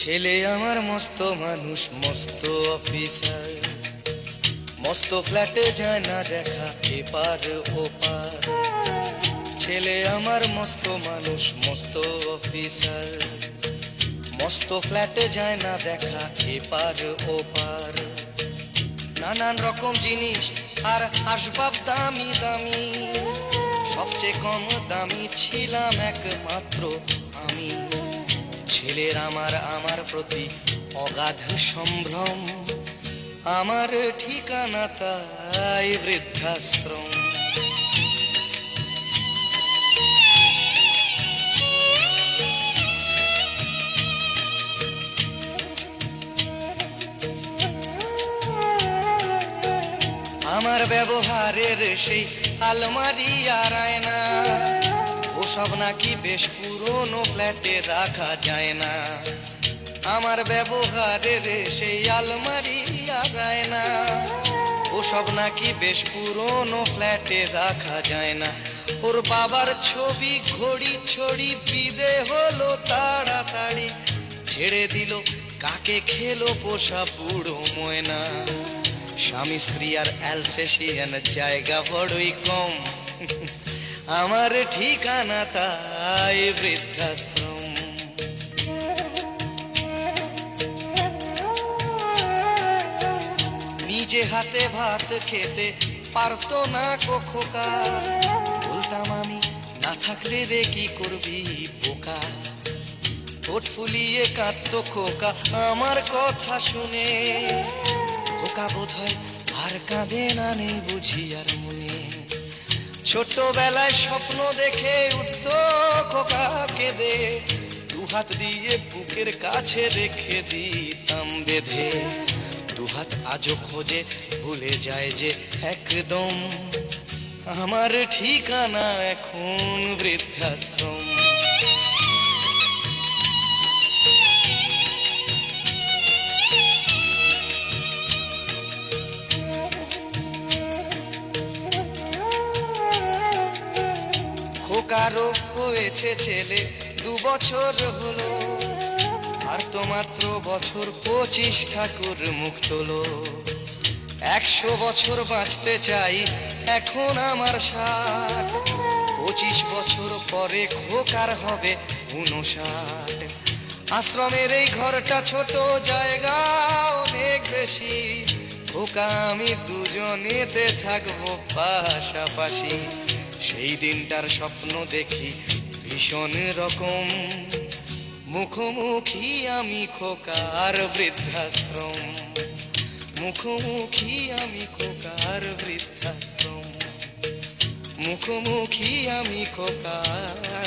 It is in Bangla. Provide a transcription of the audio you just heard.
ছেলে আমার মস্ত মানুষ, মস্ত অফিসার, মস্ত ফ্ল্যাটে যায় না দেখা এপার ওপার। ছেলে আমার মস্ত মানুষ, মস্ত অফিসার, মস্ত ফ্ল্যাটে যায় না দেখা এপার ওপার। নানান রকম জিনিস আর আসবাব দামি দামি, সবচেয়ে কম দামি ছিলাম একমাত্র আমি। ছেলের আমার প্রতি অগাধ সম্ভ্রম, আমার ঠিকানা তাই বৃদ্ধাশ্রম। আমার ব্যবহারের সেই আলমারি আর আয়না, ওসব নাকি বেশ পুরনো ফ্ল্যাটে রাখা যায় না। আমার ব্যবহারের সেই আলমারি আর আয়না, ওসব নাকি বেশ পুরনো ফ্ল্যাটে রাখা যায় না। ওর বাবার ছবি ঘড়ি ছড়ি বিদে হলো তাড়াতাড়ি, ছেড়ে দিল কাকে খেলো পোষা বুড়ো ময়না। স্বামী স্ত্রী আর অ্যালসেশিয়ান জায়গা বড়ই কম, আমার ঠিকানা তাই বৃদ্ধাশ্রম। নিজে হাতে ভাত খেতে পারতো না খোকা, বলতাম আমি না থাকলে রে কি করবি বোকা। ঠোঁট ফুলিয়ে কাঁদতো খোকা আমার কথা শুনে, খোকা বোধহয় আর কাঁদে না, নেই বুঝি আর মনে। ছোটবেলায় স্বপ্ন দেখে উঠতো খোকা কেঁদে, দুহাত দিয়ে বুকের কাছে রেখে দিতাম বেঁধে। দুহাত আজও খোঁজে ভুলে যায় যে একদম, আমার ঠিকানা এখন বৃদ্ধাশ্রম। খোকারও হয়েছে ছেলে 2 বছর হলো, আর তো মাত্র বছর 25 ঠাকুর মুখ তোলো। 100 বছর বাঁচতে চাই এখন আমার 60, 25 বছর পরে খোকার হবে 59। আশ্রমের এই ঘরটা ছোট, জায়গা অনেক বেশি, খোকা আমি দুজনেতে থাকবো পাশাপাশি। সেই দিনটার স্বপ্ন দেখি ভীষণ রকম, মুখোমুখি আমি খোকার বৃদ্ধাশ্রম, মুখোমুখি আমি খোকার বৃদ্ধাশ্রম, মুখোমুখি আমি খোকার